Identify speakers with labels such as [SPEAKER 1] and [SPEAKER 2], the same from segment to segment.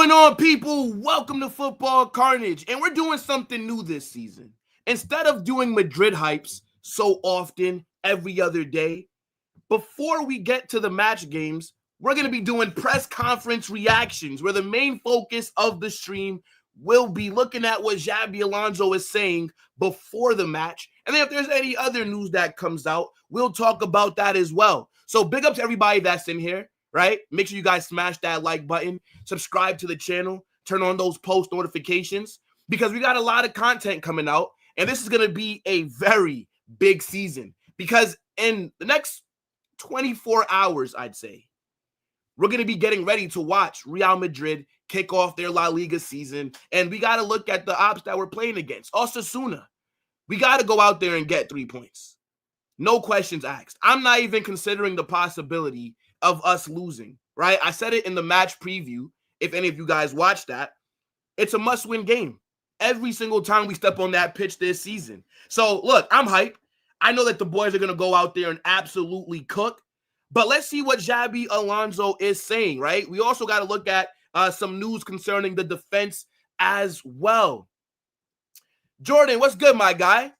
[SPEAKER 1] going on, people? Welcome to Football Carnage, and we're doing something new this season. Instead of doing Madrid hypes so often every other day, before we get to the match games, we're going to be doing press conference reactions where the main focus of the stream will be looking at what Xabi Alonso is saying before the match. And then if there's any other news that comes out, we'll talk about that as well. So big up to everybody that's in here, right? Make sure you guys smash that like button, subscribe to the channel, turn on those post notifications because we got a lot of content coming out. And this is going to be a very big season because in the next 24 hours, I'd say, we're going to be getting ready to watch Real Madrid kick off their La Liga season. And we got to look at the ops that we're playing against. Osasuna, we got to go out there and get 3 points. No questions asked. I'm not even considering the possibility of us losing, right? I said it in the match preview. If any of you guys watched that, it's a must-win game every single time we step on that pitch this season. So, look, I'm hyped. I know that the boys are going to go out there and absolutely cook. But let's see what Xabi Alonso is saying, right? We also got to look at some news concerning the defense as well. Jordan, what's good, my guy?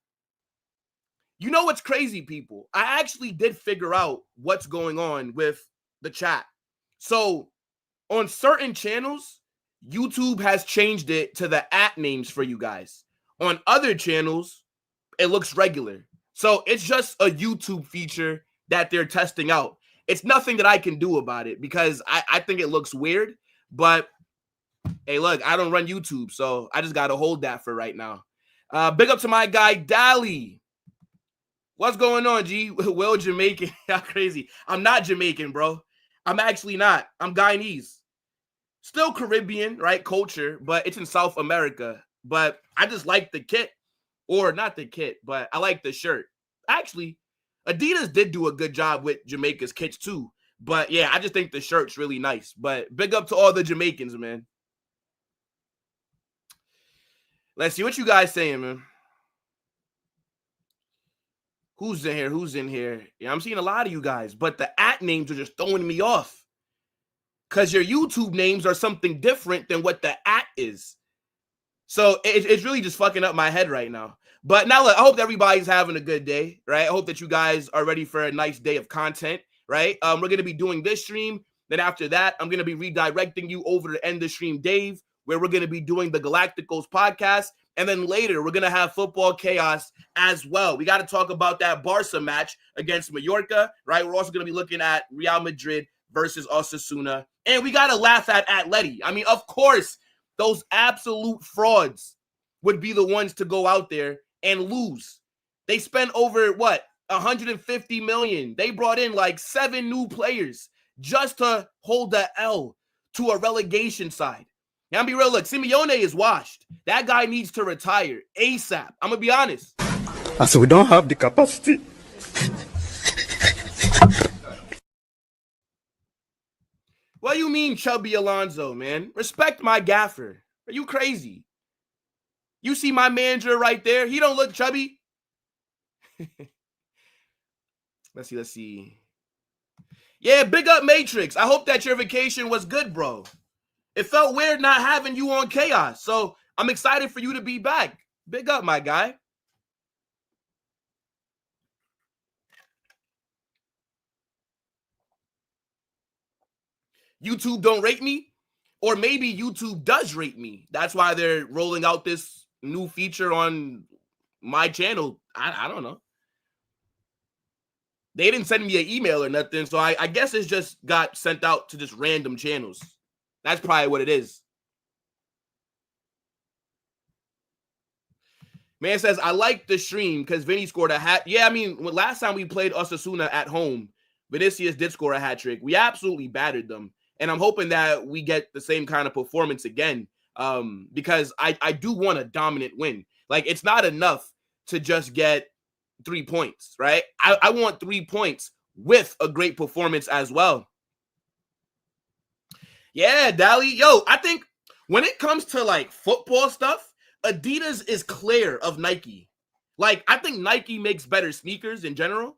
[SPEAKER 1] You know what's crazy, people? I actually did figure out what's going on with the chat. So on certain channels, YouTube has changed it to the @ names for you guys. On other channels, it looks regular. So it's just a YouTube feature that they're testing out. It's nothing that I can do about it because I think it looks weird. But, hey, look, I don't run YouTube, so I just got to hold that for right now. Big up to my guy, Dally. What's going on, G? Will Jamaican. How crazy. I'm not Jamaican, bro. I'm actually not. I'm Guyanese. Still Caribbean, right? Culture, but it's in South America. But I just like the kit. Or not the kit, but I like the shirt. Actually, Adidas did do a good job with Jamaica's kits too. But yeah, I just think the shirt's really nice. But big up to all the Jamaicans, man. Let's see what you guys saying, man. Who's in here? Who's in here? Yeah, I'm seeing a lot of you guys, but the @ names are just throwing me off. Because your YouTube names are something different than what the @ is. So it's really just fucking up my head right now. But now, look, I hope everybody's having a good day, right? I hope that you guys are ready for a nice day of content, right? We're going to be doing this stream. Then after that, I'm going to be redirecting you over to End the Stream Dave, where we're going to be doing the Galacticos podcast. And then later, we're going to have Football Chaos as well. We got to talk about that Barca match against Mallorca, right? We're also going to be looking at Real Madrid versus Osasuna. And we got to laugh at Atleti. I mean, of course, those absolute frauds would be the ones to go out there and lose. They spent over, what, 150 million. They brought in like 7 new players just to hold the L to a relegation side. Now, I'm be real, look, Simeone is washed. That guy needs to retire ASAP. I'm going to be honest.
[SPEAKER 2] So we don't have the capacity.
[SPEAKER 1] What do you mean, Xabi Alonso, man? Respect my gaffer. Are you crazy? You see my manager right there? He don't look chubby. Let's see. Yeah, big up Matrix. I hope that your vacation was good, bro. It felt weird not having you on Chaos. So I'm excited for you to be back. Big up, my guy. YouTube don't rate me, or maybe YouTube does rate me. That's why they're rolling out this new feature on my channel. I don't know. They didn't send me an email or nothing, so I guess it's just got sent out to just random channels. That's probably what it is. Man says, I like the stream because Vinny scored a hat. Yeah, I mean, last time we played Osasuna at home, Vinicius did score a hat trick. We absolutely battered them. And I'm hoping that we get the same kind of performance again because I do want a dominant win. Like, it's not enough to just get 3 points, right? I want 3 points with a great performance as well. Yeah, Dally. Yo, I think when it comes to, like, football stuff, Adidas is clear of Nike. Like, I think Nike makes better sneakers in general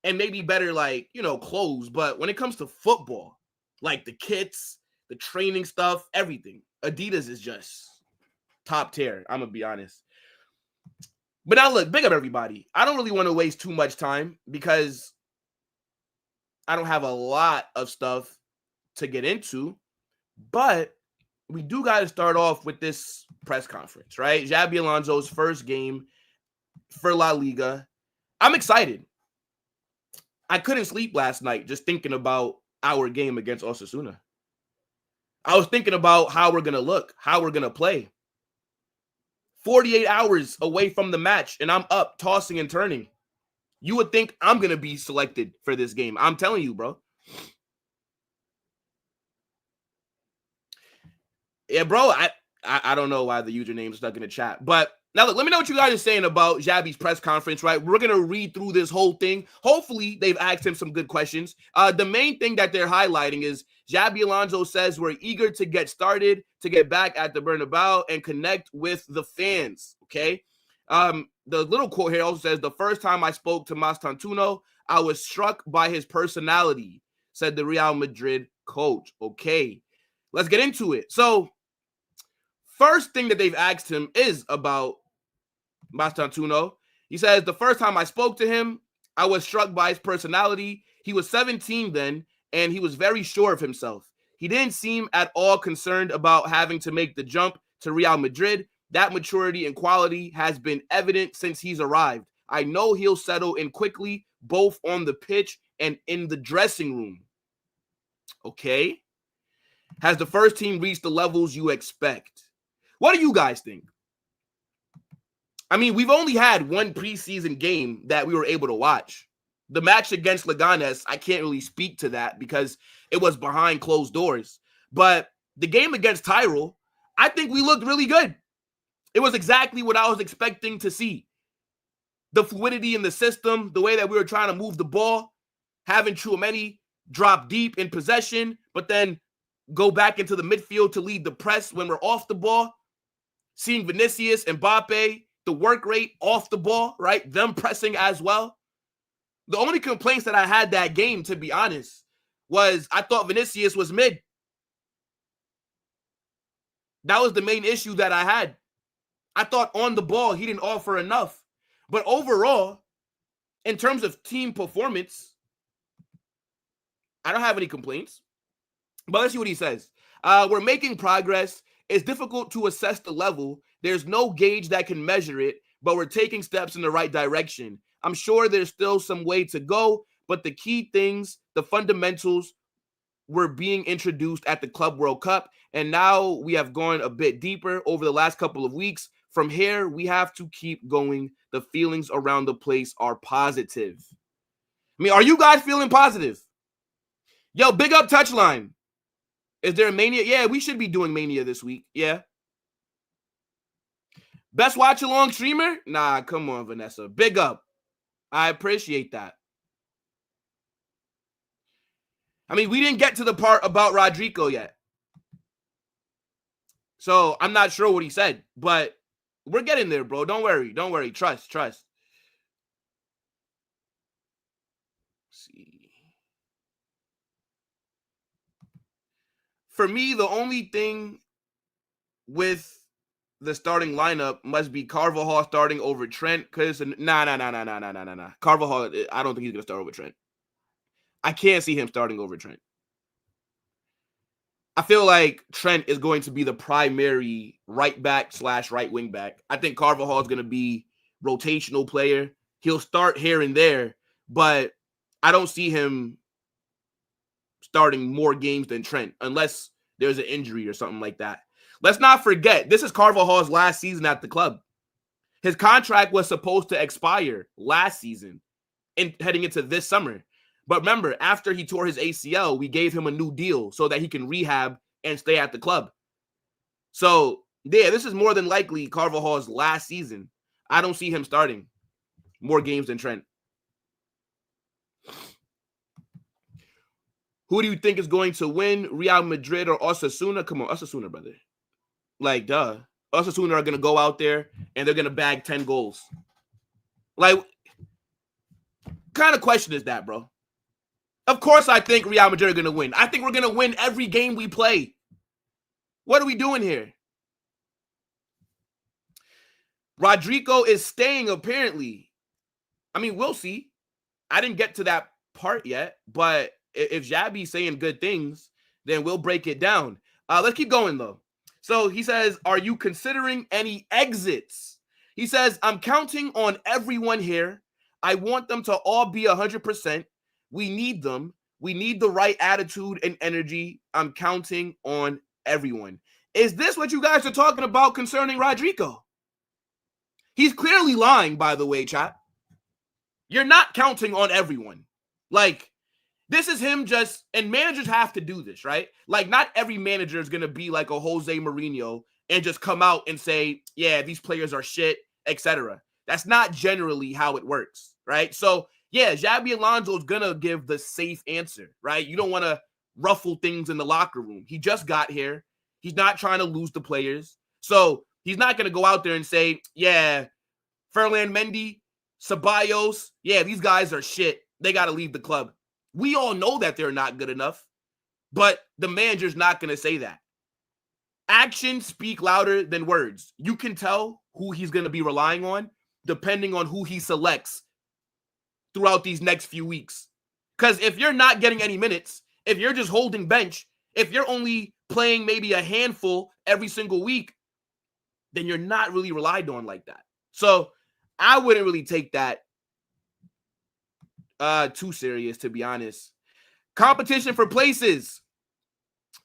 [SPEAKER 1] and maybe better, like, you know, clothes. But when it comes to football, like the kits, the training stuff, everything. Adidas is just top tier. I'm going to be honest. But now look, big up everybody. I don't really want to waste too much time because I don't have a lot of stuff to get into, but we do got to start off with this press conference, right? Xabi Alonso's first game for La Liga. I'm excited. I couldn't sleep last night just thinking about our game against Osasuna. I was thinking about how we're going to look, how we're going to play. 48 hours away from the match, and I'm up, tossing and turning. You would think I'm going to be selected for this game. I'm telling you, bro. Yeah, bro, I don't know why the username is stuck in the chat. But now, look, let me know what you guys are saying about Xabi's press conference, right? We're going to read through this whole thing. Hopefully, they've asked him some good questions. The main thing that they're highlighting is Xabi Alonso says we're eager to get started, to get back at the Bernabéu and connect with the fans, okay? The little quote here also says, the first time I spoke to Mastantuono, I was struck by his personality, said the Real Madrid coach. Okay, let's get into it. So, first thing that they've asked him is about Mastantuono. He says, the first time I spoke to him, I was struck by his personality. He was 17 then, and he was very sure of himself. He didn't seem at all concerned about having to make the jump to Real Madrid. That maturity and quality has been evident since he's arrived. I know he'll settle in quickly, both on the pitch and in the dressing room. Okay. Has the first team reached the levels you expect? What do you guys think? I mean, we've only had one preseason game that we were able to watch. The match against Leganes, I can't really speak to that because it was behind closed doors. But the game against Tyrell, I think we looked really good. It was exactly what I was expecting to see. The fluidity in the system, the way that we were trying to move the ball, having Tchouaméni drop deep in possession, but then go back into the midfield to lead the press when we're off the ball. Seeing Vinicius, Mbappe, the work rate off the ball, right? Them pressing as well. The only complaints that I had that game, to be honest, was I thought Vinicius was mid. That was the main issue that I had. I thought on the ball, he didn't offer enough. But overall, in terms of team performance, I don't have any complaints. But let's see what he says. We're making progress. It's difficult to assess the level. There's no gauge that can measure it, but we're taking steps in the right direction. I'm sure there's still some way to go, but the key things, the fundamentals, were being introduced at the Club World Cup, and now we have gone a bit deeper over the last couple of weeks. From here, we have to keep going. The feelings around the place are positive. I mean, are you guys feeling positive? Yo, big up Touchline. Is there a Mania? Yeah, we should be doing Mania this week. Yeah. Best watch along streamer? Nah, come on, Vanessa. Big up. I appreciate that. I mean, we didn't get to the part about Rodrygo yet. So I'm not sure what he said, but we're getting there, bro. Don't worry. Don't worry. Trust. Let's see. For me, the only thing with the starting lineup must be Carvajal starting over Trent. Because nah. Carvajal, I don't think he's gonna start over Trent. I can't see him starting over Trent. I feel like Trent is going to be the primary right back / right wing back. I think Carvajal is going to be rotational player. He'll start here and there, but I don't see him starting more games than Trent unless there's an injury or something like that. Let's not forget, this is Carvajal's last season at the club. His contract was supposed to expire last season and heading into this summer. But remember, after he tore his ACL, we gave him a new deal so that he can rehab and stay at the club. So, yeah, this is more than likely Carvajal's last season. I don't see him starting more games than Trent. Who do you think is going to win, Real Madrid or Osasuna? Come on, Osasuna, brother. Like, duh. Osasuna are going to go out there and they're going to bag 10 goals. Like, what kind of question is that, bro? Of course I think Real Madrid are going to win. I think we're going to win every game we play. What are we doing here? Rodrygo is staying, apparently. I mean, we'll see. I didn't get to that part yet, but if Xabi's saying good things, then we'll break it down. Let's keep going, though. So he says, are you considering any exits? He says, I'm counting on everyone here. I want them to all be 100%. We need them. We need the right attitude and energy. I'm counting on everyone. Is this what you guys are talking about concerning Rodrygo? He's clearly lying, by the way, chat. You're not counting on everyone. Like, this is him just, and managers have to do this, right? Like, not every manager is going to be like a Jose Mourinho and just come out and say, yeah, these players are shit, etc. That's not generally how it works, right? So, yeah, Xabi Alonso is going to give the safe answer, right? You don't want to ruffle things in the locker room. He just got here. He's not trying to lose the players. So, he's not going to go out there and say, yeah, Ferland Mendy, Ceballos, yeah, these guys are shit. They got to leave the club. We all know that they're not good enough, but the manager's not going to say that. Actions speak louder than words. You can tell who he's going to be relying on depending on who he selects throughout these next few weeks. Because if you're not getting any minutes, if you're just holding bench, if you're only playing maybe a handful every single week, then you're not really relied on like that. So I wouldn't really take that too serious, to be honest. Competition for places.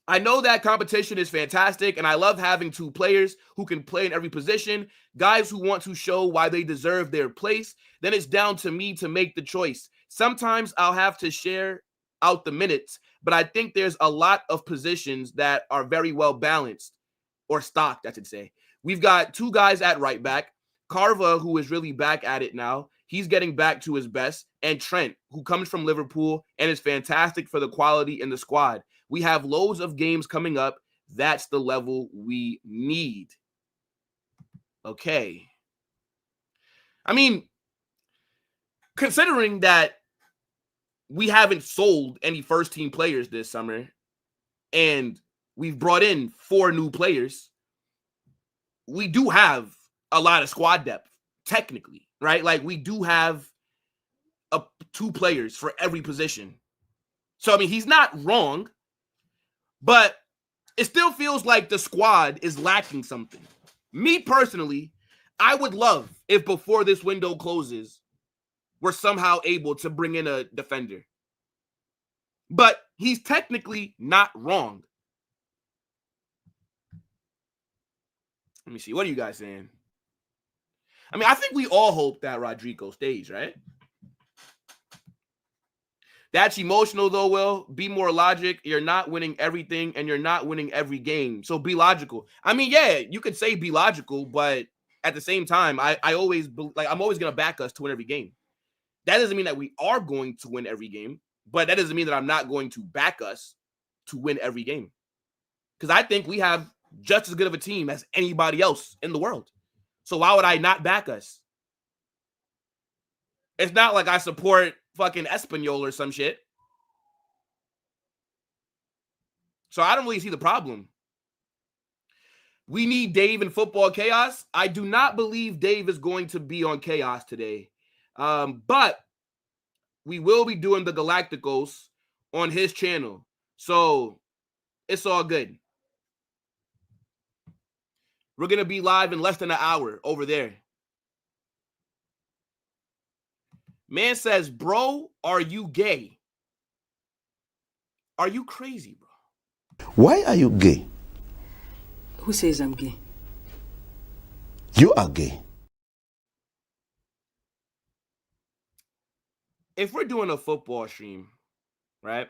[SPEAKER 1] I know that competition is fantastic, and I love having two players who can play in every position, guys who want to show why they deserve their place. Then it's down to me to make the choice. Sometimes I'll have to share out the minutes, but I think there's a lot of positions that are very well balanced, or stocked, I should say. We've got two guys at right back, Carva, who is really back at it now. He's getting back to his best. And Trent, who comes from Liverpool and is fantastic for the quality in the squad. We have loads of games coming up. That's the level we need. Okay. I mean, considering that we haven't sold any first-team players this summer and we've brought in 4 new players, we do have a lot of squad depth, technically, right? Like, we do have 2 players for every position. So, I mean, he's not wrong, but it still feels like the squad is lacking something. Me personally, I would love if before this window closes, we're somehow able to bring in a defender. But he's technically not wrong. Let me see. What are you guys saying? I mean, I think we all hope that Rodrygo stays, right? That's emotional, though, Will. Be more logic. You're not winning everything, and you're not winning every game. So be logical. I mean, yeah, you could say be logical, but at the same time, I'm always going to back us to win every game. That doesn't mean that we are going to win every game, but that doesn't mean that I'm not going to back us to win every game. Because I think we have just as good of a team as anybody else in the world. So why would I not back us? It's not like I support fucking Espanyol or some shit. So I don't really see the problem. We need Dave in Football Chaos. I do not believe Dave is going to be on Chaos today. But we will be doing the Galacticos on his channel. So it's all good. We're going to be live in less than an hour over there. Man says, bro, are you gay? Are you crazy, bro?
[SPEAKER 2] Why are you gay?
[SPEAKER 3] Who says I'm gay?
[SPEAKER 2] You are gay.
[SPEAKER 1] If we're doing a football stream, right?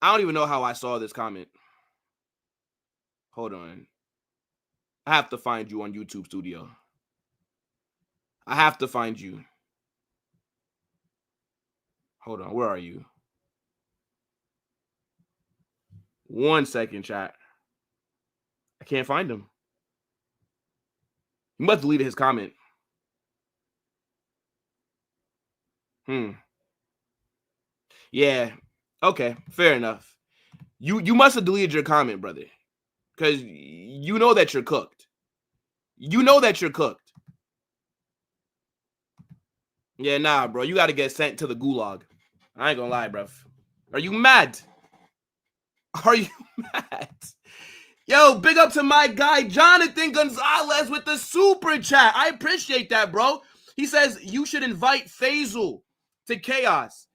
[SPEAKER 1] I don't even know how I saw this comment. Hold on. I have to find you on YouTube Studio. I have to find you. Hold on. Where are you? 1 second, chat. I can't find him. He must have deleted his comment. Yeah. Okay. Fair enough. You must have deleted your comment, brother, because you know that you're cooked. You know that you're cooked. Yeah, nah, bro. You got to get sent to the gulag. I ain't gonna lie, bro. Are you mad? Are you mad? Yo, big up to my guy, Jonathan Gonzalez, with the super chat. I appreciate that, bro. He says you should invite Faisal to Chaos.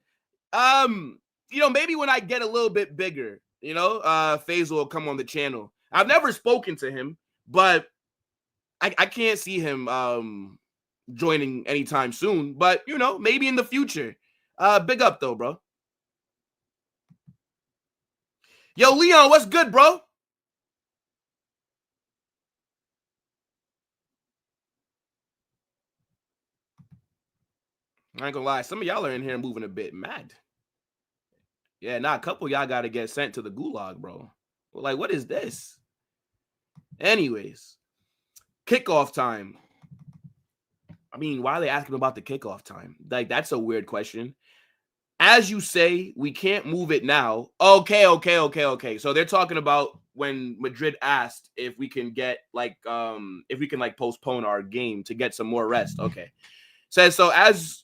[SPEAKER 1] Maybe when I get a little bit bigger, Faisal will come on the channel. I've never spoken to him, but I can't see him joining anytime soon. But, maybe in the future. Big up, though, bro. Yo, Leon, what's good, bro? I ain't gonna lie. Some of y'all are in here moving a bit mad. Yeah, a couple of y'all got to get sent to the gulag, bro. Like, what is this? Anyways, kickoff time. I mean, why are they asking about the kickoff time? Like, that's a weird question. As you say, we can't move it now. Okay. So they're talking about when Madrid asked if we can get postpone our game to get some more rest. Okay. Says so as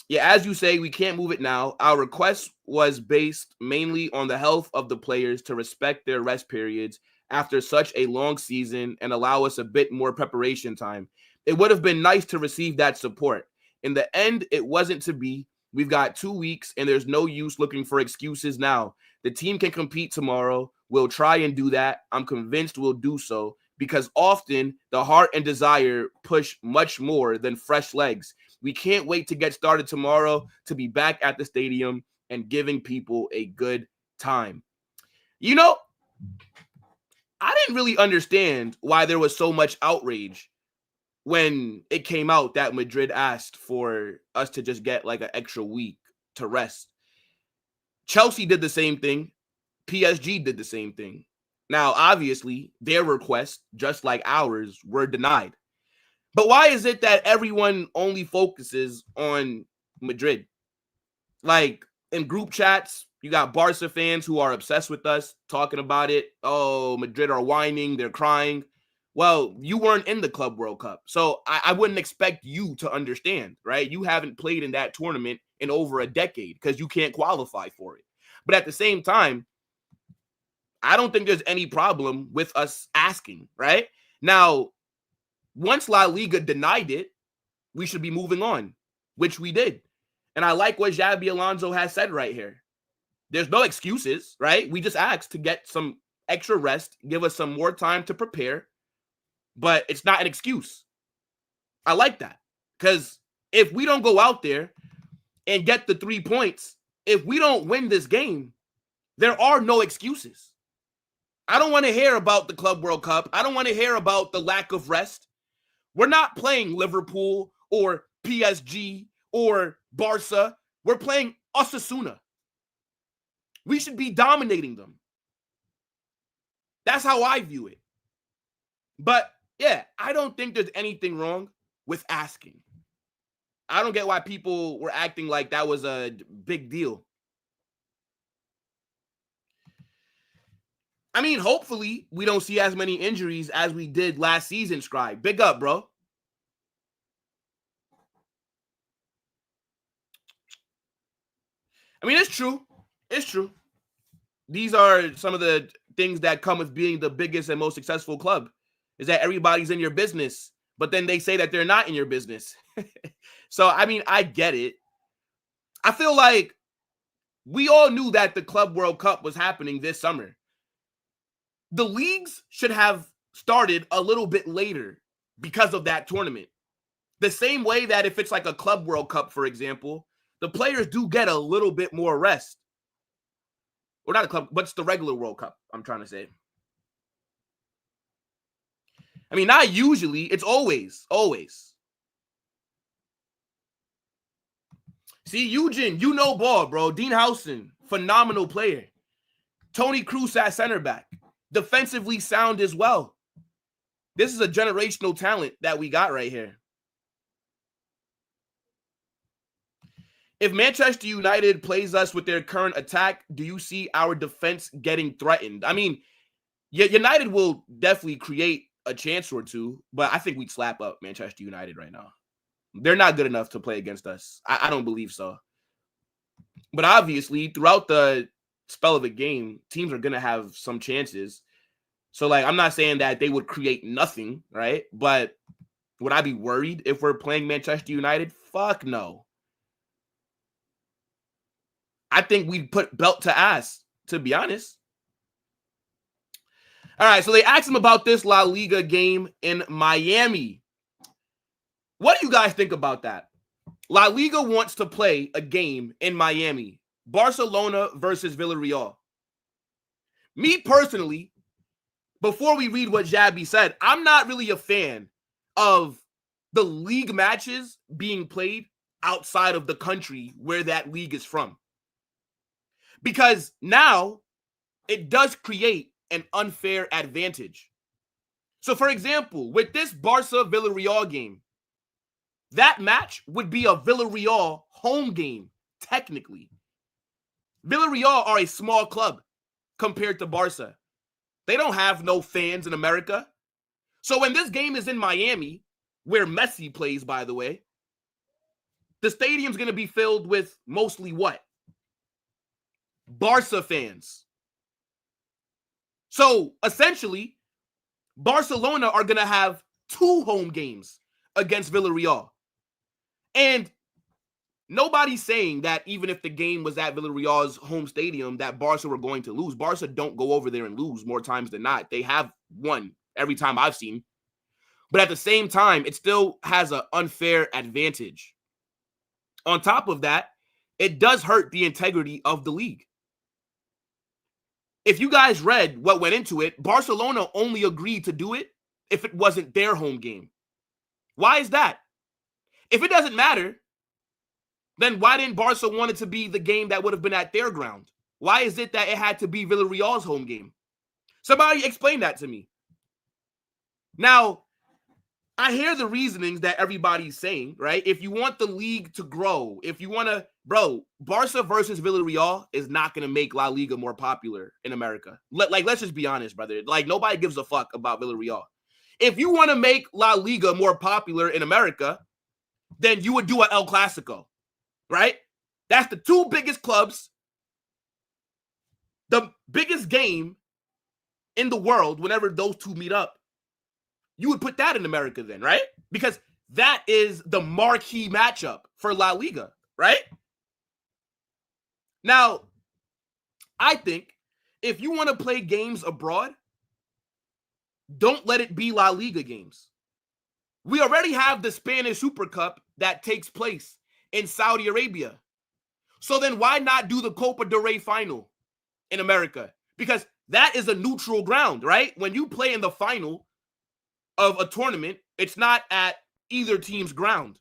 [SPEAKER 1] you say, we can't move it now. Our request was based mainly on the health of the players to respect their rest periods after such a long season and allow us a bit more preparation time. It would have been nice to receive that support. In the end, it wasn't to be. We've got 2 weeks, and there's no use looking for excuses now. The team can compete tomorrow. We'll try and do that. I'm convinced we'll do so because often the heart and desire push much more than fresh legs. We can't wait to get started tomorrow to be back at the stadium and giving people a good time. I didn't really understand why there was so much outrage when it came out that Madrid asked for us to just get like an extra week to rest. Chelsea did the same thing. PSG did the same thing. Now, obviously, their requests, just like ours, were denied. But why is it that everyone only focuses on Madrid? Like, in group chats, you got Barca fans who are obsessed with us talking about it. Oh, Madrid are whining, they're crying. Well, you weren't in the Club World Cup, so I wouldn't expect you to understand, right? You haven't played in that tournament in over a decade because you can't qualify for it. But at the same time, I don't think there's any problem with us asking, right? Now, once LaLiga denied it, we should be moving on, which we did. And I like what Xabi Alonso has said right here. There's no excuses, right? We just asked to get some extra rest, give us some more time to prepare. But it's not an excuse. I like that. Because if we don't go out there and get the 3 points, if we don't win this game, there are no excuses. I don't want to hear about the Club World Cup. I don't want to hear about the lack of rest. We're not playing Liverpool or PSG or Barca. We're playing Osasuna. We should be dominating them. That's how I view it. But yeah, I don't think there's anything wrong with asking. I don't get why people were acting like that was a big deal. I mean, hopefully we don't see as many injuries as we did last season, Scribe. Big up, bro. I mean, it's true. It's true. These are some of the things that come with being the biggest and most successful club. Is that everybody's in your business, but then they say that they're not in your business. So, I mean, I get it. I feel like we all knew that the Club World Cup was happening this summer. The leagues should have started a little bit later because of that tournament. The same way that if it's like a Club World Cup, for example, the players do get a little bit more rest. Or not a club, but it's the regular World Cup, I'm trying to say. I mean, not usually. It's always. See, Eugen, you know ball, bro. Dean Howson, phenomenal player. Tony Cruz at center back. Defensively sound as well. This is a generational talent that we got right here. If Manchester United plays us with their current attack, do you see our defense getting threatened? I mean, United will definitely create a chance or two, but I think we'd slap up Manchester United right now. They're not good enough to play against us. I don't believe so. But obviously, throughout the spell of the game, teams are going to have some chances. So, like, I'm not saying that they would create nothing, right? But would I be worried if we're playing Manchester United? Fuck no. I think we'd put belt to ass, to be honest. All right, so they asked him about this La Liga game in Miami. What do you guys think about that? La Liga wants to play a game in Miami. Barcelona versus Villarreal. Me personally, before we read what Xabi said, I'm not really a fan of the league matches being played outside of the country where that league is from. Because now it does create an unfair advantage. So, for example, with this Barca-Villarreal game, that match would be a Villarreal home game, technically. Villarreal are a small club compared to Barca. They don't have no fans in America. So when this game is in Miami, where Messi plays, by the way, the stadium's going to be filled with mostly what? Barca fans. So essentially, Barcelona are going to have 2 home games against Villarreal. And nobody's saying that even if the game was at Villarreal's home stadium, that Barca were going to lose. Barca don't go over there and lose more times than not. They have won every time I've seen. But at the same time, it still has an unfair advantage. On top of that, it does hurt the integrity of the league. If you guys read what went into it, Barcelona only agreed to do it if it wasn't their home game. Why is that? If it doesn't matter, then why didn't Barca want it to be the game that would have been at their ground? Why is it that it had to be Villarreal's home game? Somebody explain that to me. Now, I hear the reasonings that everybody's saying, right? If you want the league to grow, if you want to, Barca versus Villarreal is not going to make La Liga more popular in America. Let's just be honest, brother. Like, nobody gives a fuck about Villarreal. If you want to make La Liga more popular in America, then you would do an El Clasico, right? That's the 2 biggest clubs, the biggest game in the world whenever those 2 meet up. You would put that in America then, right? Because that is the marquee matchup for La Liga, right? Now, I think if you want to play games abroad, don't let it be La Liga games. We already have the Spanish Super Cup that takes place in Saudi Arabia. So then why not do the Copa del Rey final in America? Because that is a neutral ground, right? When you play in the final of a tournament, it's not at either team's ground.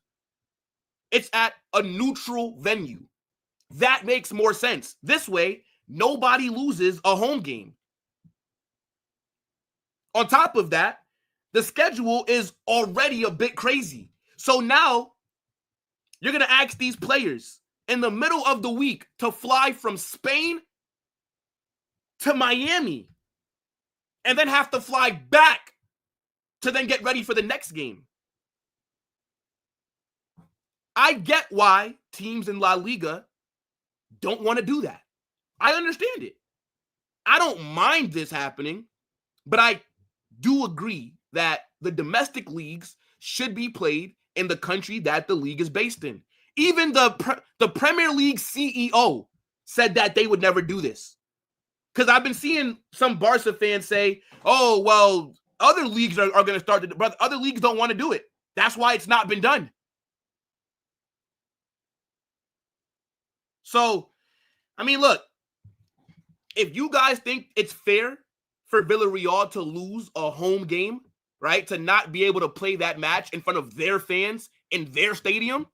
[SPEAKER 1] It's at a neutral venue. That makes more sense. This way, nobody loses a home game. On top of that, the schedule is already a bit crazy. So now you're going to ask these players in the middle of the week to fly from Spain to Miami and then have to fly back to then get ready for the next game. I get why teams in La Liga don't want to do that. I understand it. I don't mind this happening, but I do agree that the domestic leagues should be played in the country that the league is based in. Even the Premier League CEO said that they would never do this. Because I've been seeing some Barca fans say, oh, well, other leagues are going to start to, but other leagues don't want to do it. That's why it's not been done. So, I mean, look, if you guys think it's fair for Villarreal to lose a home game, right, to not be able to play that match in front of their fans in their stadium,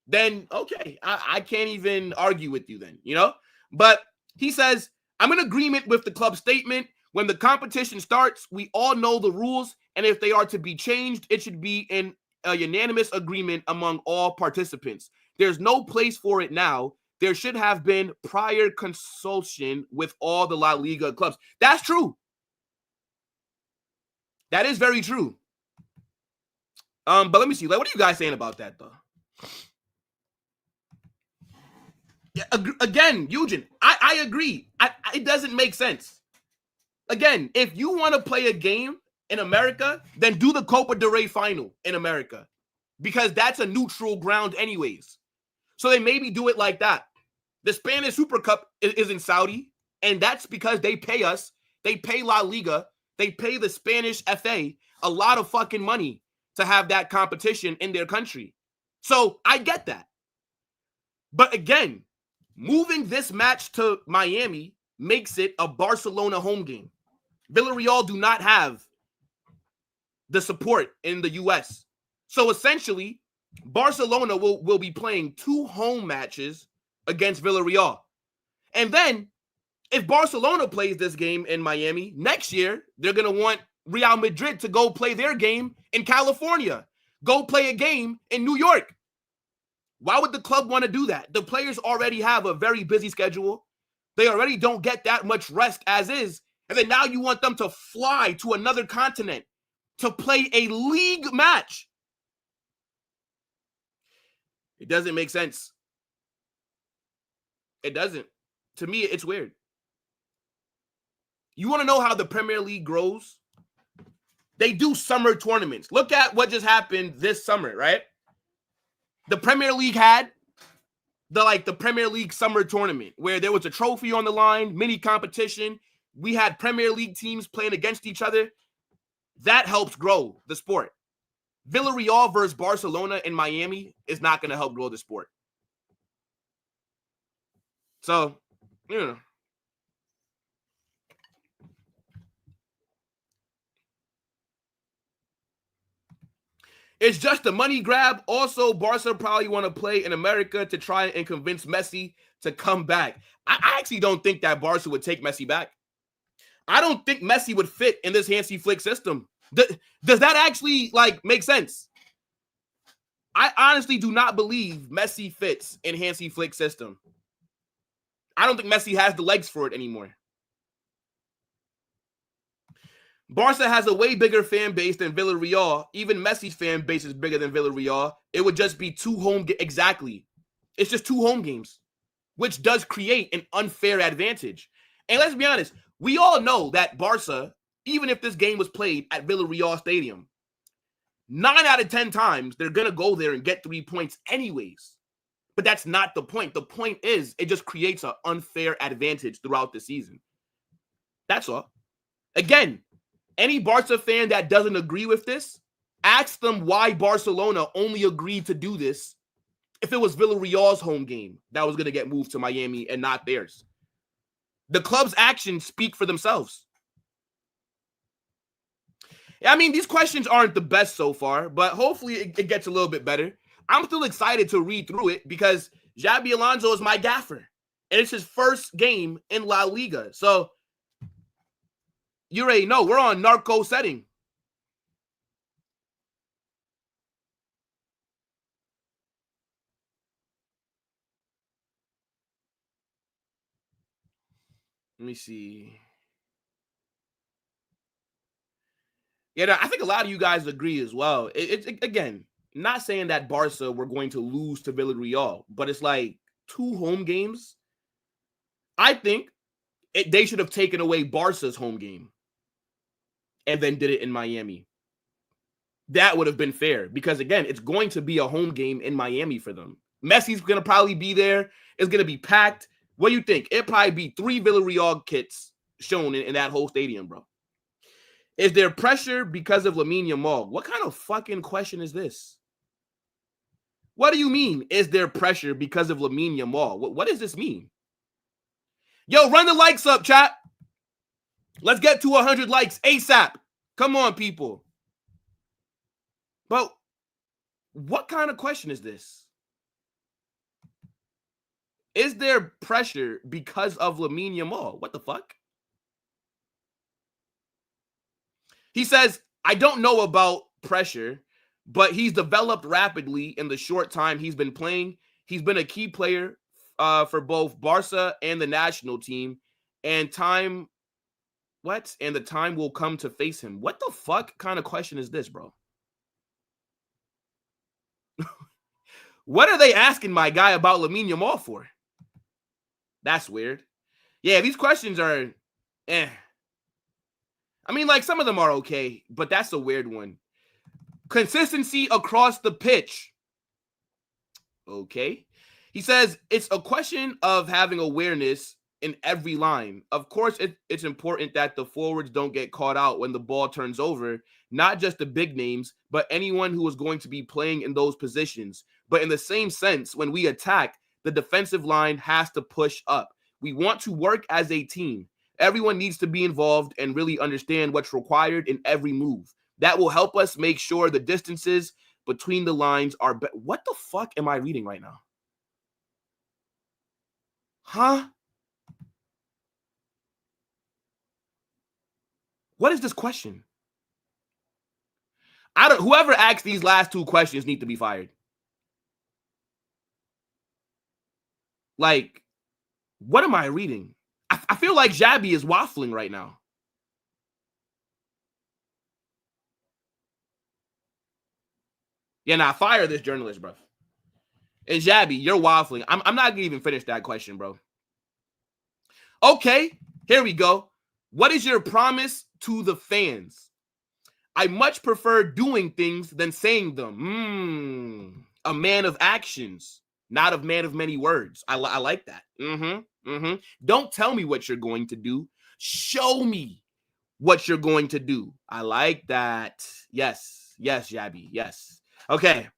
[SPEAKER 1] then, okay, I can't even argue with you then, you know? But he says, I'm in agreement with the club statement. When the competition starts, we all know the rules, and if they are to be changed, it should be in a unanimous agreement among all participants. There's no place for it now. There should have been prior consultation with all the La Liga clubs. That's true. That is very true. But let me see. Like, what are you guys saying about that, though? Yeah, again, Eugen, I agree. It doesn't make sense. Again, if you want to play a game in America, then do the Copa del Rey final in America, because that's a neutral ground anyways. So they maybe do it like that. The Spanish Super Cup is in Saudi, and that's because they pay us. They pay La Liga. They pay the Spanish FA a lot of fucking money to have that competition in their country. So I get that. But again, moving this match to Miami makes it a Barcelona home game. Villarreal do not have the support in the U.S. So essentially, Barcelona will be playing 2 home matches against Villarreal. And then, if Barcelona plays this game in Miami, next year, they're going to want Real Madrid to go play their game in California. Go play a game in New York. Why would the club want to do that? The players already have a very busy schedule. They already don't get that much rest as is. And then now you want them to fly to another continent to play a league match. It doesn't make sense. It doesn't. To me, it's weird. You want to know how the Premier League grows? They do summer tournaments. Look at what just happened this summer, right? The Premier League had the Premier League summer tournament where there was a trophy on the line, mini competition. We had Premier League teams playing against each other. That helps grow the sport. Villarreal versus Barcelona in Miami is not going to help grow the sport. So, you know. It's just a money grab. Also, Barca probably want to play in America to try and convince Messi to come back. I actually don't think that Barca would take Messi back. I don't think Messi would fit in this Hansi Flick system. Does that actually make sense? I honestly do not believe Messi fits in Hansi Flick's system. I don't think Messi has the legs for it anymore. Barca has a way bigger fan base than Villarreal. Even Messi's fan base is bigger than Villarreal. It would just be 2 home games. Exactly. It's just 2 home games, which does create an unfair advantage. And let's be honest, we all know that Barca, even if this game was played at Villarreal Stadium, 9 out of 10 times, they're going to go there and get 3 points anyways. But that's not the point. The point is it just creates an unfair advantage throughout the season. That's all. Again, any Barca fan that doesn't agree with this, ask them why Barcelona only agreed to do this if it was Villarreal's home game that was going to get moved to Miami and not theirs. The club's actions speak for themselves. I mean, these questions aren't the best so far, but hopefully it gets a little bit better. I'm still excited to read through it because Xabi Alonso is my gaffer, and it's his first game in La Liga. So you already know we're on narco setting. Let me see. Yeah, I think a lot of you guys agree as well. It's again, not saying that Barca were going to lose to Villarreal, but it's 2 home games. I think they should have taken away Barca's home game and then did it in Miami. That would have been fair because, again, it's going to be a home game in Miami for them. Messi's going to probably be there. It's going to be packed. What do you think? It'd probably be 3 Villarreal kits shown in that whole stadium, bro. Is there pressure because of Lamine Yamal? What kind of fucking question is this? What do you mean, is there pressure because of Lamine Yamal? What does this mean? Yo, run the likes up, chat. Let's get to 100 likes ASAP. Come on, people. But what kind of question is this? Is there pressure because of Lamine Yamal? What the fuck? He says, I don't know about pressure, but he's developed rapidly in the short time he's been playing. He's been a key player for both Barca and the national team. And the time will come to face him. What the fuck kind of question is this, bro? What are they asking my guy about Lamine Yamal for? That's weird. Yeah, these questions are I mean, like, some of them are okay, but that's a weird one. Consistency across the pitch. Okay. He says it's a question of having awareness in every line. Of course, it's important that the forwards don't get caught out when the ball turns over, not just the big names, but anyone who is going to be playing in those positions. But in the same sense, when we attack, the defensive line has to push up. We want to work as a team. Everyone needs to be involved and really understand what's required in every move. That will help us make sure the distances between the lines are what the fuck am I reading right now? Huh? What is this question? Whoever asked these last two questions need to be fired. Like, what am I reading? I feel like Xabi is waffling right now. Yeah, nah, fire this journalist, bro. And Xabi, you're waffling. I'm not gonna even finish that question, bro. Okay, here we go. What is your promise to the fans? I much prefer doing things than saying them. A man of actions, not a man of many words. I like that. Don't tell me what you're going to do. Show me what you're going to do. I like that. Yes, Xabi, yes. Okay.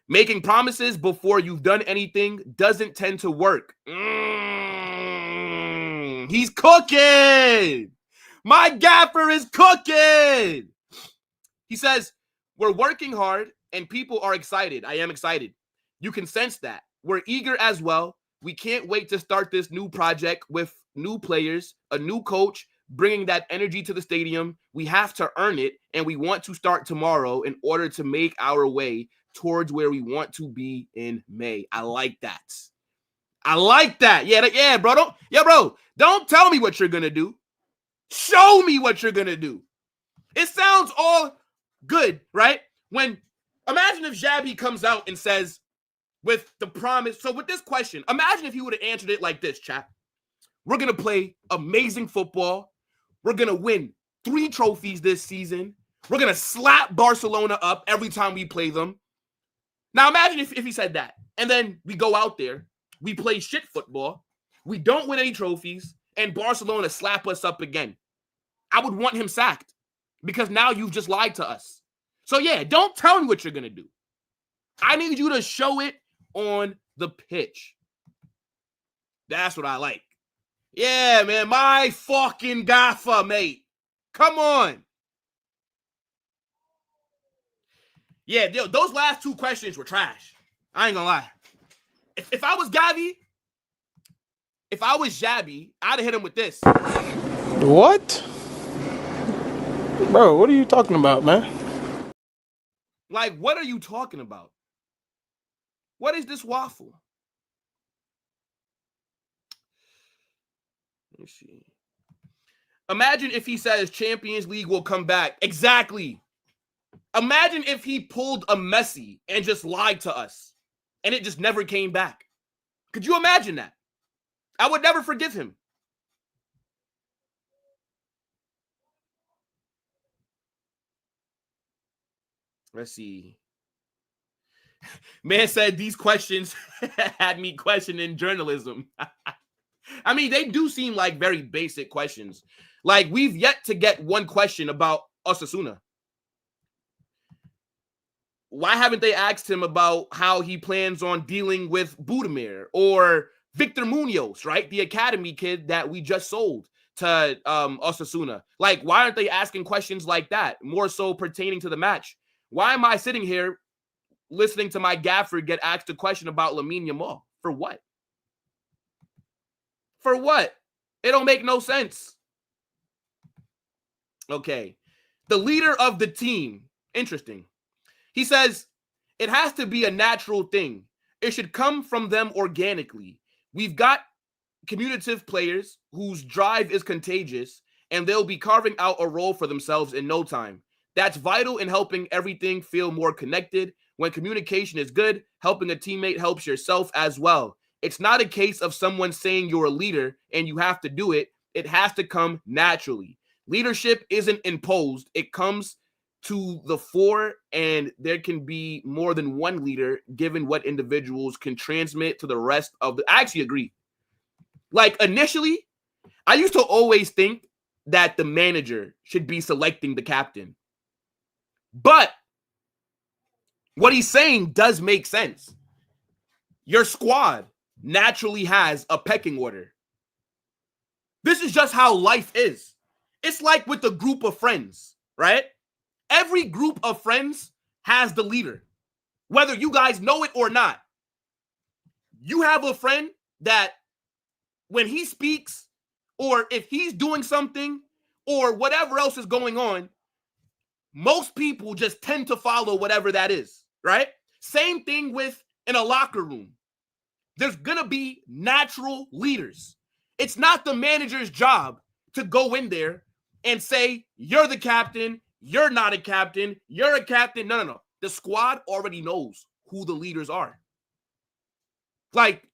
[SPEAKER 1] Making promises before you've done anything doesn't tend to work. He's cooking. My gaffer is cooking. He says, we're working hard and people are excited. I am excited. You can sense that. We're eager as well. We can't wait to start this new project with new players, a new coach, bringing that energy to the stadium. We have to earn it, and we want to start tomorrow in order to make our way towards where we want to be in May. I like that. I like that. Yeah, bro. Don't tell me what you're going to do. Show me what you're going to do. It sounds all good, right? Imagine if Xabi comes out and says, with the promise. So with this question, imagine if he would have answered it like this, chat. We're going to play amazing football. We're going to win 3 trophies this season. We're going to slap Barcelona up every time we play them. Now imagine if he said that. And then we go out there. We play shit football. We don't win any trophies. And Barcelona slap us up again. I would want him sacked. Because now you've just lied to us. So yeah, don't tell me what you're going to do. I need you to show it on the pitch. That's what I like. Yeah, man, my fucking gaffer, mate. Come on. Yeah, those last 2 questions were trash. I ain't gonna lie. If I was Xabi, I'd have hit him with this.
[SPEAKER 4] What? Bro, what are you talking about, man?
[SPEAKER 1] Like, what are you talking about? What is this waffle? Let me see. Imagine if he says Champions League will come back. Exactly. Imagine if he pulled a Messi and just lied to us and it just never came back. Could you imagine that? I would never forgive him. Let's see. Man said these questions had me questioning journalism. I mean, they do seem like very basic questions. Like, we've yet to get one question about Osasuna. Why haven't they asked him about how he plans on dealing with Budimir or Victor Munoz, right? The academy kid that we just sold to Osasuna. Like, why aren't they asking questions like that? More so pertaining to the match. Why am I sitting here listening to my gaffer get asked a question about Lamine Yamal? For what? For what? It don't make no sense. Okay. The leader of the team. Interesting. He says, it has to be a natural thing. It should come from them organically. We've got communicative players whose drive is contagious, and they'll be carving out a role for themselves in no time. That's vital in helping everything feel more connected. When communication is good, helping a teammate helps yourself as well. It's not a case of someone saying you're a leader and you have to do it. It has to come naturally. Leadership isn't imposed. It comes to the fore, and there can be more than one leader given what individuals can transmit to the rest of the... I actually agree. Like, initially, I used to always think that the manager should be selecting the captain. But what he's saying does make sense. Your squad naturally has a pecking order. This is just how life is. It's like with a group of friends, right? Every group of friends has the leader, whether you guys know it or not. You have a friend that when he speaks, or if he's doing something, or whatever else is going on, most people just tend to follow whatever that is, right? Same thing in a locker room. There's going to be natural leaders. It's not the manager's job to go in there and say, you're the captain, you're not a captain, you're a captain. No. The squad already knows who the leaders are. Like,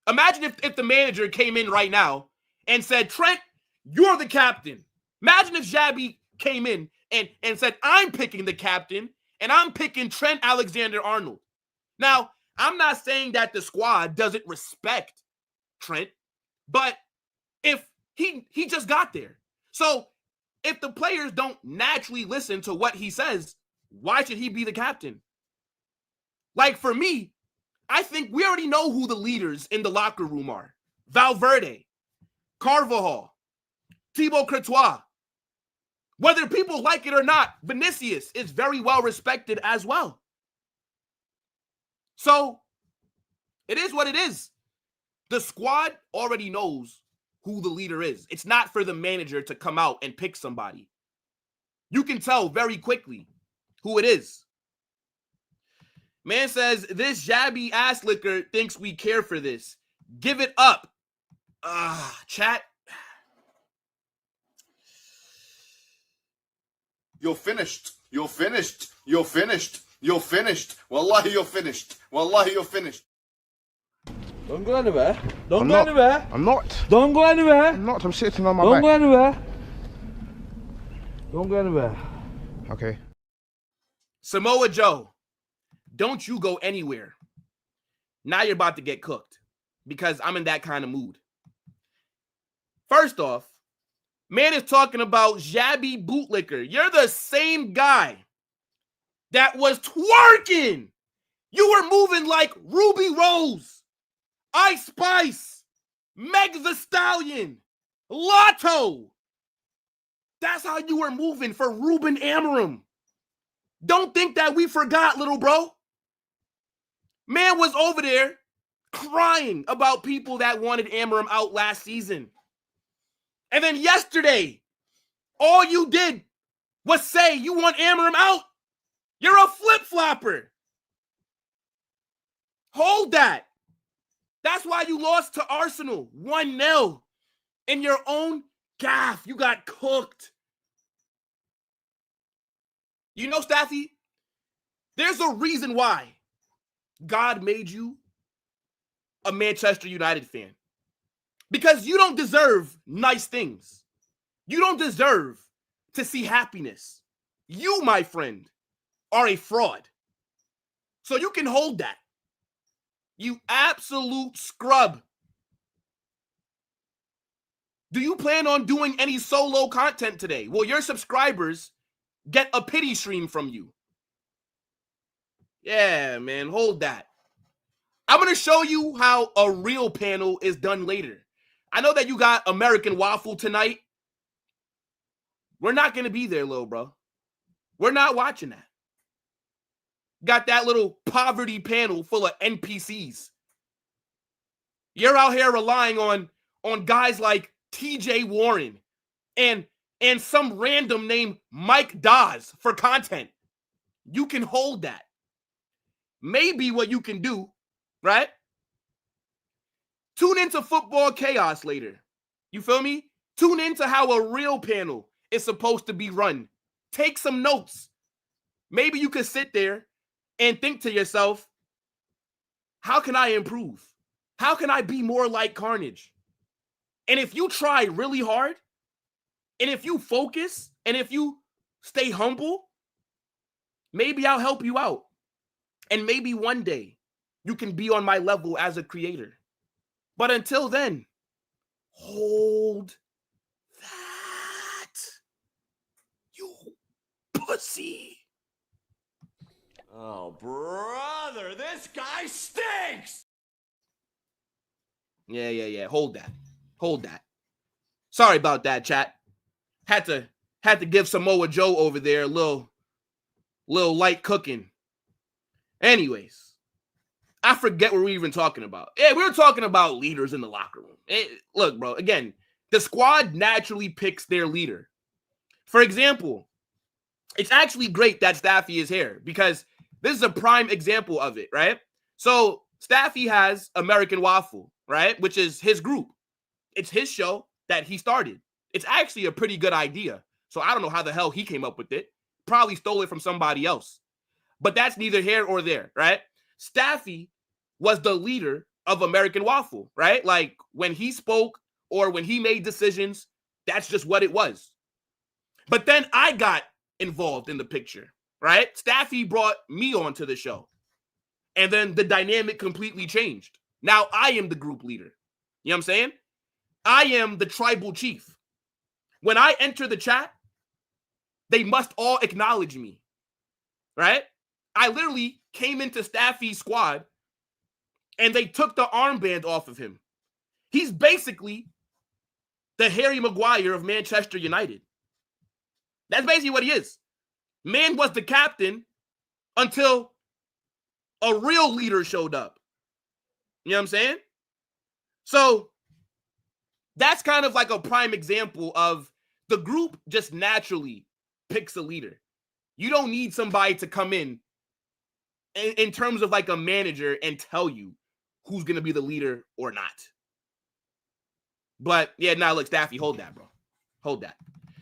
[SPEAKER 1] imagine if the manager came in right now and said, Trent, you're the captain. Imagine if Xabi came in and said, I'm picking the captain, and I'm picking Trent Alexander-Arnold. Now, I'm not saying that the squad doesn't respect Trent, but if he just got there. So if the players don't naturally listen to what he says, why should he be the captain? Like, for me, I think we already know who the leaders in the locker room are. Valverde, Carvajal, Thibaut Courtois. Whether people like it or not, Vinicius is very well respected as well. So it is what it is. The squad already knows who the leader is. It's not for the manager to come out and pick somebody. You can tell very quickly who it is. Man says, this Xabi ass licker thinks we care for this. Give it up. Chat.
[SPEAKER 2] You're finished. You're finished. You're finished. You're finished. Wallahi, you're finished. Wallahi, you're finished.
[SPEAKER 5] Don't go anywhere. Don't
[SPEAKER 6] I'm
[SPEAKER 5] go
[SPEAKER 6] not.
[SPEAKER 5] anywhere.
[SPEAKER 6] I'm not.
[SPEAKER 5] Don't go anywhere.
[SPEAKER 6] I'm not. I'm sitting on my
[SPEAKER 5] Don't
[SPEAKER 6] back.
[SPEAKER 5] go anywhere. Don't go anywhere.
[SPEAKER 6] Okay.
[SPEAKER 1] Samoa Joe, don't you go anywhere. Now you're about to get cooked because I'm in that kind of mood. First off, man is talking about Xabi bootlicker. You're the same guy that was twerking. You were moving like Ruby Rose, Ice Spice, Meg the Stallion, Lotto. That's how you were moving for Ruben Amorim. Don't think that we forgot, little bro. Man was over there crying about people that wanted Amorim out last season. And then yesterday, all you did was say you want Amorim out. You're a flip-flopper. Hold that. That's why you lost to Arsenal 1-0 in your own gaff. You got cooked. You know, Staffy, there's a reason why God made you a Manchester United fan. Because you don't deserve nice things. You don't deserve to see happiness. You, my friend, are a fraud. So you can hold that. You absolute scrub. Do you plan on doing any solo content today? Will your subscribers get a pity stream from you? Yeah, man, hold that. I'm going to show you how a real panel is done later. I know that you got American Waffle tonight. We're not going to be there, little bro. We're not watching that. Got that little poverty panel full of NPCs. You're out here relying on guys like TJ Warren and some random named Mike Dawes for content. You can hold that. Maybe what you can do right? Tune into Football Chaos later. You feel me? Tune into how a real panel is supposed to be run. Take some notes. Maybe you could sit there and think to yourself, how can I improve? How can I be more like Carnage? And if you try really hard, and if you focus, and if you stay humble, maybe I'll help you out. And maybe one day you can be on my level as a creator. But until then, hold that, you pussy.
[SPEAKER 7] Oh, brother, this guy stinks!
[SPEAKER 1] Yeah. Hold that. Sorry about that, chat. Had to give Samoa Joe over there a little light cooking. Anyways, I forget what we were even talking about. Yeah, we were talking about leaders in the locker room. Look, bro, again, the squad naturally picks their leader. For example, it's actually great that Staffy is here because this is a prime example of it, right? So Staffy has American Waffle, right? Which is his group. It's his show that he started. It's actually a pretty good idea. So I don't know how the hell he came up with it. Probably stole it from somebody else. But that's neither here or there, right? Staffy was the leader of American Waffle, right? Like when he spoke or when he made decisions, that's just what it was. But then I got involved in the picture, right? Staffy brought me onto the show. And then the dynamic completely changed. Now I am the group leader. You know what I'm saying? I am the tribal chief. When I enter the chat, they must all acknowledge me, right? I literally came into Staffy's squad and they took the armband off of him. He's basically the Harry Maguire of Manchester United. That's basically what he is. Man was the captain until a real leader showed up. You know what I'm saying? So that's kind of like a prime example of the group just naturally picks a leader. You don't need somebody to come in terms of like a manager and tell you who's going to be the leader or not. But yeah, now look, Staffy, hold that, bro. Hold that.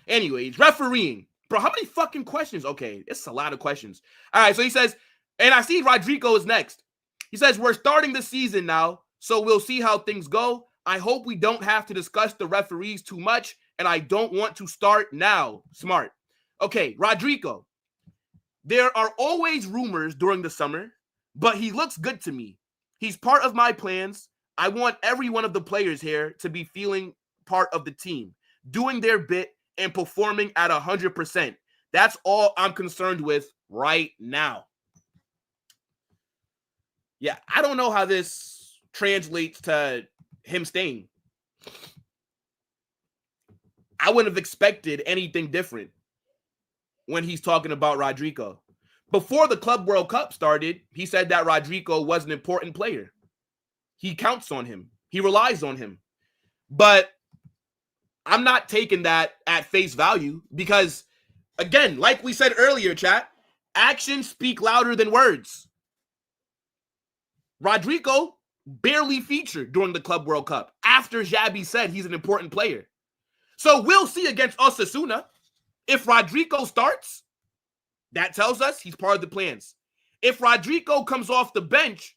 [SPEAKER 1] Anyways, refereeing. Bro, how many fucking questions? Okay, it's a lot of questions. All right, so he says, and I see Rodrygo is next. He says, we're starting the season now, so we'll see how things go. I hope we don't have to discuss the referees too much, and I don't want to start now. Smart. Okay, Rodrygo. There are always rumors during the summer, but he looks good to me. He's part of my plans. I want every one of the players here to be feeling part of the team, doing their bit and performing at 100%. That's all I'm concerned with right now. Yeah, I don't know how this translates to him staying. I wouldn't have expected anything different when he's talking about Rodrygo. Before the Club World Cup started, he said that Rodrygo was an important player. He counts on him. He relies on him. But I'm not taking that at face value because, again, like we said earlier, chat, actions speak louder than words. Rodrygo barely featured during the Club World Cup after Xabi said he's an important player. So we'll see against Osasuna. If Rodrygo starts, that tells us he's part of the plans. If Rodrygo comes off the bench,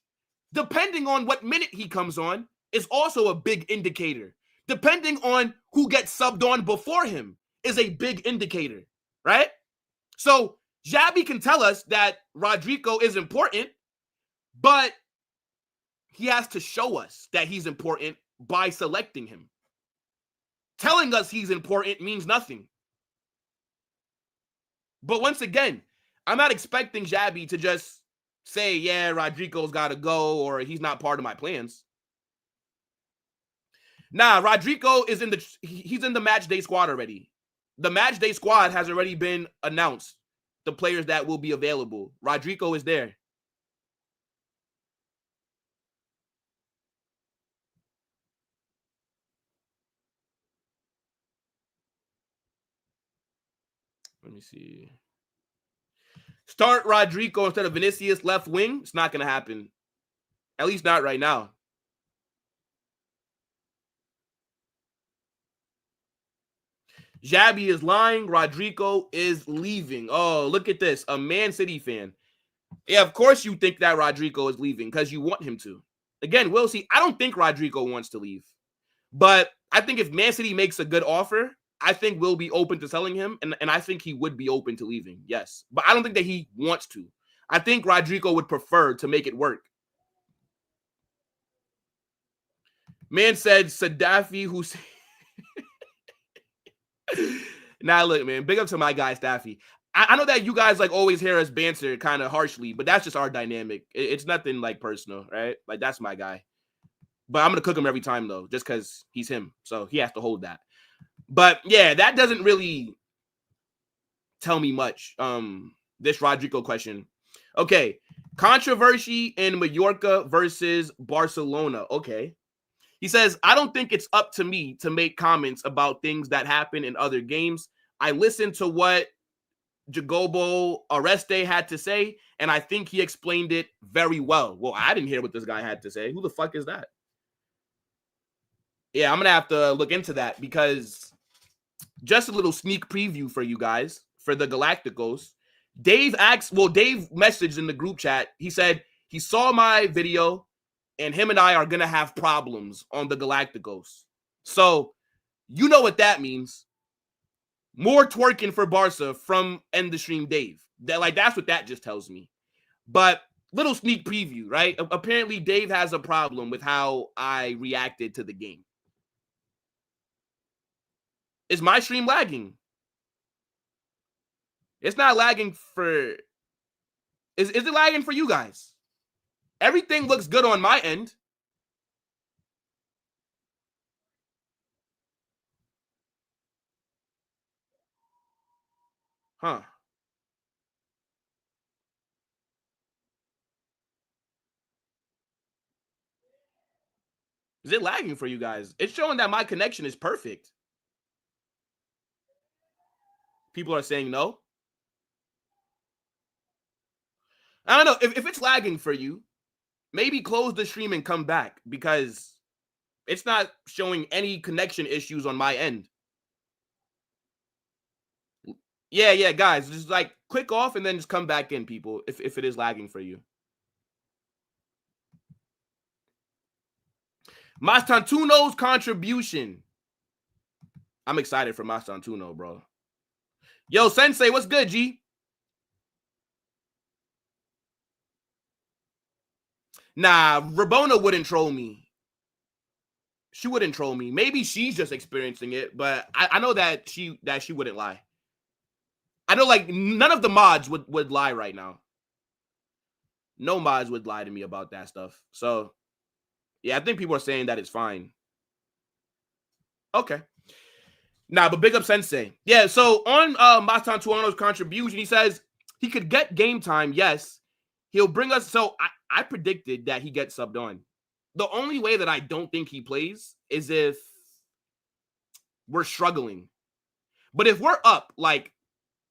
[SPEAKER 1] depending on what minute he comes on, is also a big indicator. Depending on who gets subbed on before him is a big indicator, right? So Xabi can tell us that Rodrygo is important, but he has to show us that he's important by selecting him. Telling us he's important means nothing. But once again, I'm not expecting Xabi to just say, yeah, Rodrygo's got to go or he's not part of my plans. Nah, Rodrygo is he's in the match day squad already. The match day squad has already been announced. The players that will be available. Rodrygo is there. Let me see. Start Rodrygo instead of Vinicius left wing. It's not going to happen. At least not right now. Xabi is lying. Rodrygo is leaving. Oh, look at this. A Man City fan. Yeah, of course you think that Rodrygo is leaving because you want him to. Again, we'll see. I don't think Rodrygo wants to leave. But I think if Man City makes a good offer, I think we'll be open to selling him. And I think he would be open to leaving. Yes. But I don't think that he wants to. I think Rodrygo would prefer to make it work. Man said Sadafi Hussein. Nah, look, man. Big up to my guy, Staffy. I know that you guys like always hear us banter kind of harshly, but that's just our dynamic. It's nothing like personal, right? Like that's my guy. But I'm going to cook him every time, though, just because he's him. So he has to hold that. But, yeah, that doesn't really tell me much, this Rodrygo question. Okay, controversy in Mallorca versus Barcelona. Okay. He says, I don't think it's up to me to make comments about things that happen in other games. I listened to what Jacobo Areste had to say, and I think he explained it very well. Well, I didn't hear what this guy had to say. Who the fuck is that? Yeah, I'm going to have to look into that because just a little sneak preview for you guys for the Galacticos. Dave messaged in the group chat. He said he saw my video and him and I are going to have problems on the Galacticos. So you know what that means. More twerking for Barca from End the Stream Dave. That's what that just tells me. But little sneak preview, right? Apparently Dave has a problem with how I reacted to the game. Is my stream lagging? It's not lagging for... Is it lagging for you guys? Everything looks good on my end. Huh. Is it lagging for you guys? It's showing that my connection is perfect. People are saying no. I don't know. If it's lagging for you, maybe close the stream and come back because it's not showing any connection issues on my end. Yeah, guys. Just like click off and then just come back in, people, if it is lagging for you. Mastantuono's contribution. I'm excited for Mastantuono, bro. Yo, Sensei, what's good, G? Nah, Rabona wouldn't troll me. She wouldn't troll me. Maybe she's just experiencing it, but I know that she wouldn't lie. I know like none of the mods would lie right now. No mods would lie to me about that stuff. So, yeah, I think people are saying that it's fine. Okay. Nah, but big up Sensei. Yeah, so on Mastantuono's contribution, he says he could get game time, yes. He'll bring us... So, I predicted that he gets subbed on. The only way that I don't think he plays is if we're struggling. But if we're up like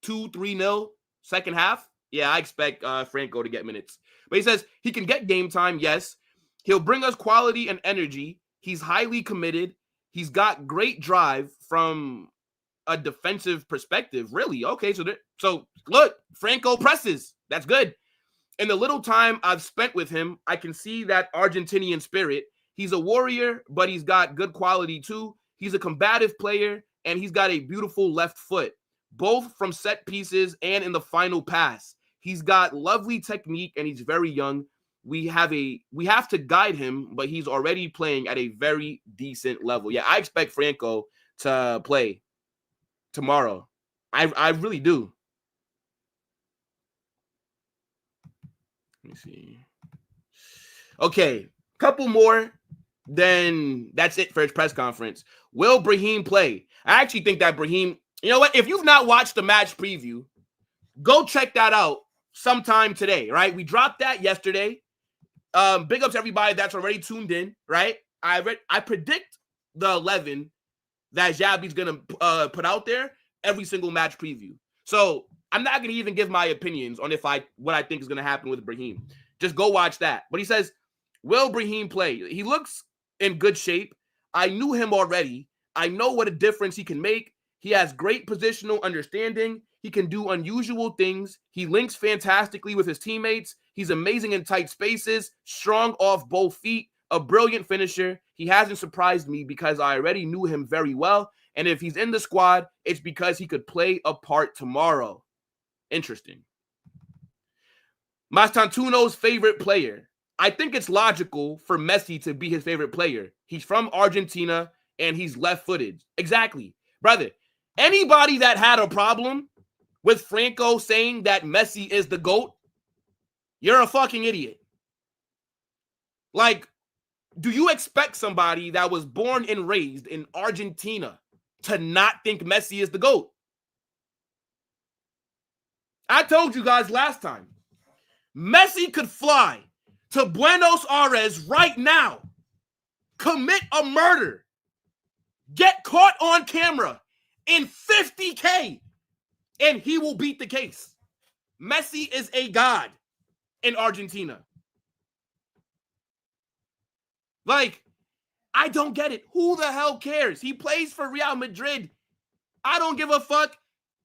[SPEAKER 1] 2-3-0 second half, yeah, I expect Franco to get minutes. But he says he can get game time, yes. He'll bring us quality and energy. He's highly committed. He's got great drive from a defensive perspective. Really? Okay, so look, Franco presses. That's good. In the little time I've spent with him, I can see that Argentinian spirit. He's a warrior, but he's got good quality too. He's a combative player, and he's got a beautiful left foot, both from set pieces and in the final pass. He's got lovely technique, and he's very young. We have to guide him, but he's already playing at a very decent level. Yeah, I expect Franco to play tomorrow. I really do. Let me see. Okay, couple more, then that's it for his press conference. Will Brahim play? I actually think that Brahim, you know what? If you've not watched the match preview, go check that out sometime today, right? We dropped that yesterday. Big up to everybody that's already tuned in, right? I predict the 11 that Xabi's going to put out there every single match preview. So I'm not going to even give my opinions on what I think is going to happen with Brahim. Just go watch that. But he says, Will Brahim play? He looks in good shape. I knew him already. I know what a difference he can make. He has great positional understanding. He can do unusual things. He links fantastically with his teammates. He's amazing in tight spaces, strong off both feet, a brilliant finisher. He hasn't surprised me because I already knew him very well. And if he's in the squad, it's because he could play a part tomorrow. Interesting. Mastantuono's favorite player. I think it's logical for Messi to be his favorite player. He's from Argentina and he's left-footed. Exactly. Brother, anybody that had a problem with Franco saying that Messi is the GOAT, you're a fucking idiot. Like, do you expect somebody that was born and raised in Argentina to not think Messi is the GOAT? I told you guys last time, Messi could fly to Buenos Aires right now, commit a murder, get caught on camera in $50K, and he will beat the case. Messi is a god in Argentina. Like, I don't get it. Who the hell cares? He plays for Real Madrid. I don't give a fuck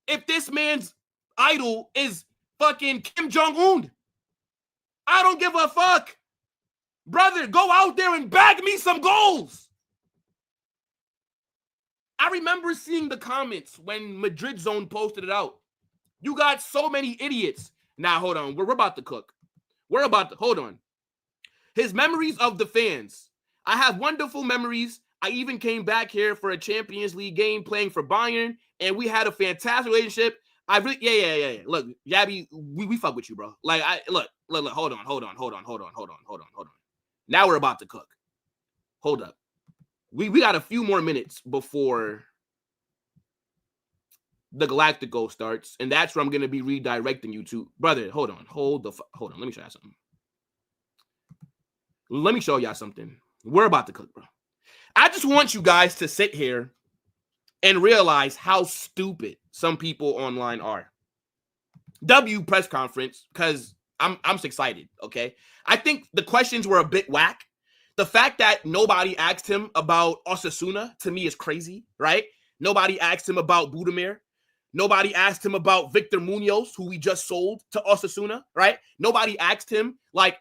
[SPEAKER 1] if this man's idol is fucking Kim Jong-un. I don't give a fuck. Brother, go out there and bag me some goals. I remember seeing the comments when Madrid Zone posted it out. You got so many idiots. Now, hold on. We're about to cook. Hold on. His memories of the fans. I have wonderful memories. I even came back here for a Champions League game playing for Bayern, and we had a fantastic relationship. I really, yeah. Look, Xabi, we fuck with you, bro. Like, look. Hold on. Now we're about to cook. Hold up. We got a few more minutes before the Galactico starts, and that's where I'm gonna be redirecting you to, brother. Hold on. Let me show you something. Let me show y'all something. We're about to cook, bro. I just want you guys to sit here and realize how stupid some people online are. W press conference, because I'm just excited, okay? I think the questions were a bit whack. The fact that nobody asked him about Osasuna, to me, is crazy, right? Nobody asked him about Budimir. Nobody asked him about Victor Munoz, who we just sold to Osasuna, right? Nobody asked him, like,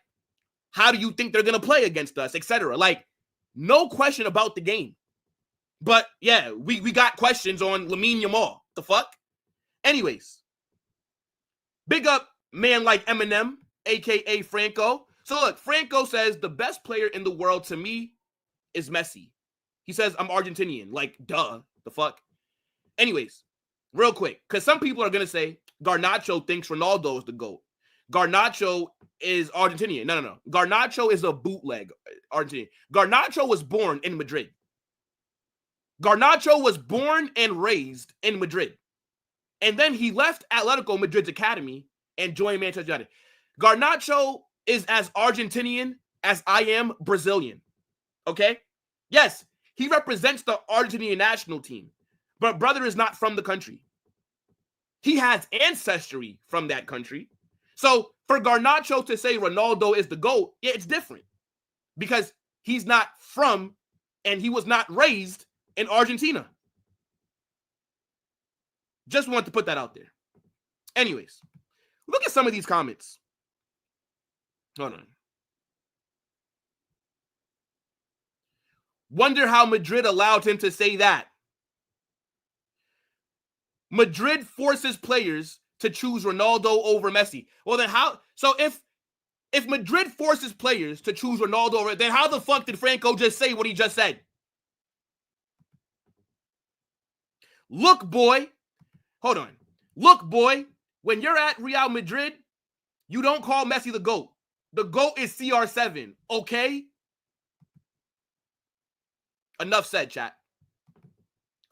[SPEAKER 1] how do you think they're going to play against us, etc. Like, no question about the game. But, yeah, we got questions on Lamine Yamal. The fuck? Anyways, big up man like Eminem, a.k.a. Franco. So, look, Franco says the best player in the world to me is Messi. He says, I'm Argentinian. Like, duh. The fuck? Anyways, real quick, because some people are going to say Garnacho thinks Ronaldo is the GOAT. Garnacho is Argentinian. No. Garnacho is a bootleg Argentinian. Garnacho was born in Madrid. Garnacho was born and raised in Madrid. And then he left Atletico Madrid's academy and joined Manchester United. Garnacho is as Argentinian as I am Brazilian. Okay? Yes, he represents the Argentinian national team, but brother is not from the country. He has ancestry from that country. So for Garnacho to say Ronaldo is the GOAT, yeah, it's different because he's not from and he was not raised in Argentina. Just wanted to put that out there. Anyways, look at some of these comments. Hold on. Wonder how Madrid allowed him to say that. Madrid forces players to choose Ronaldo over Messi. Well, then how? So if Madrid forces players to choose Ronaldo over, then how the fuck did Franco just say what he just said? Look, boy. Hold on. Look, boy. When you're at Real Madrid, you don't call Messi the GOAT. The GOAT is CR7. Okay? Enough said, chat.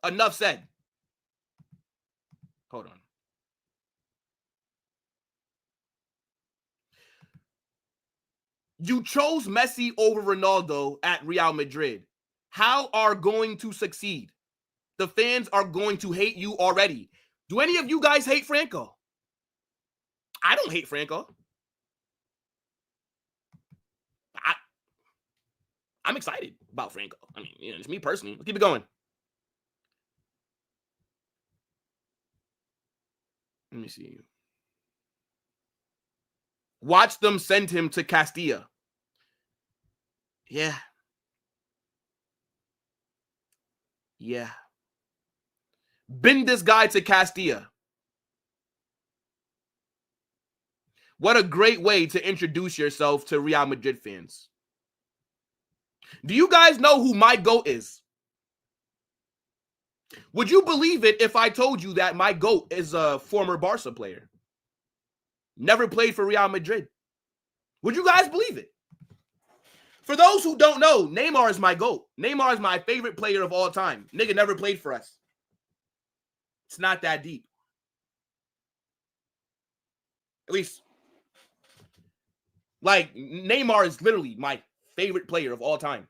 [SPEAKER 1] Enough said. Hold on. You chose Messi over Ronaldo at Real Madrid. How are going to succeed? The fans are going to hate you already. Do any of you guys hate Franco? I don't hate Franco. I'm excited about Franco. I mean, it's me personally. Let's keep it going. Let me see. Watch them send him to Castilla. Yeah. Yeah. Bend this guy to Castilla. What a great way to introduce yourself to Real Madrid fans. Do you guys know who my GOAT is? Would you believe it if I told you that my GOAT is a former Barca player? Never played for Real Madrid. Would you guys believe it? For those who don't know, Neymar is my GOAT. Neymar is my favorite player of all time. Nigga never played for us. It's not that deep. At least, like, Neymar is literally my favorite player of all time.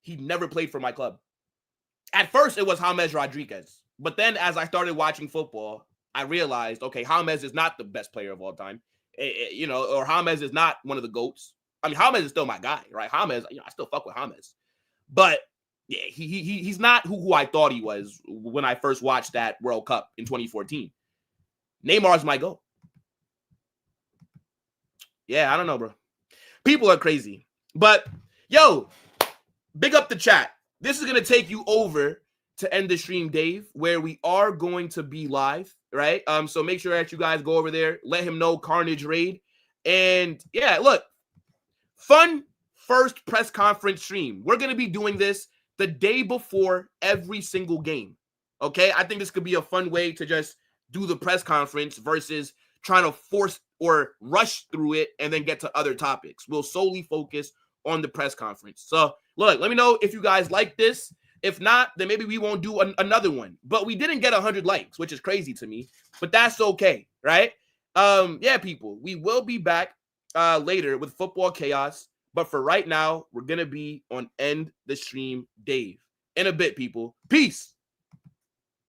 [SPEAKER 1] He never played for my club. At first, it was James Rodriguez. But then as I started watching football, I realized, okay, James is not the best player of all time. Or James is not one of the GOATs. I mean, James is still my guy, right? James, I still fuck with James. But, yeah, he's not who I thought he was when I first watched that World Cup in 2014. Neymar's my GOAT. Yeah, I don't know, bro. People are crazy. But, yo, big up the chat. This is going to take you over to end the stream, Dave, where we are going to be live, right? So make sure that you guys go over there, let him know Carnage Raid. And, yeah, look, fun first press conference stream. We're going to be doing this the day before every single game, okay? I think this could be a fun way to just do the press conference versus trying to force or rush through it and then get to other topics. We'll solely focus on the press conference. So, look, let me know if you guys like this. If not, then maybe we won't do another one. But we didn't get 100 likes, which is crazy to me. But that's okay, right? Yeah, people, we will be back later with Football Chaos. But for right now, we're going to be on End the Stream Dave. In a bit, people. Peace.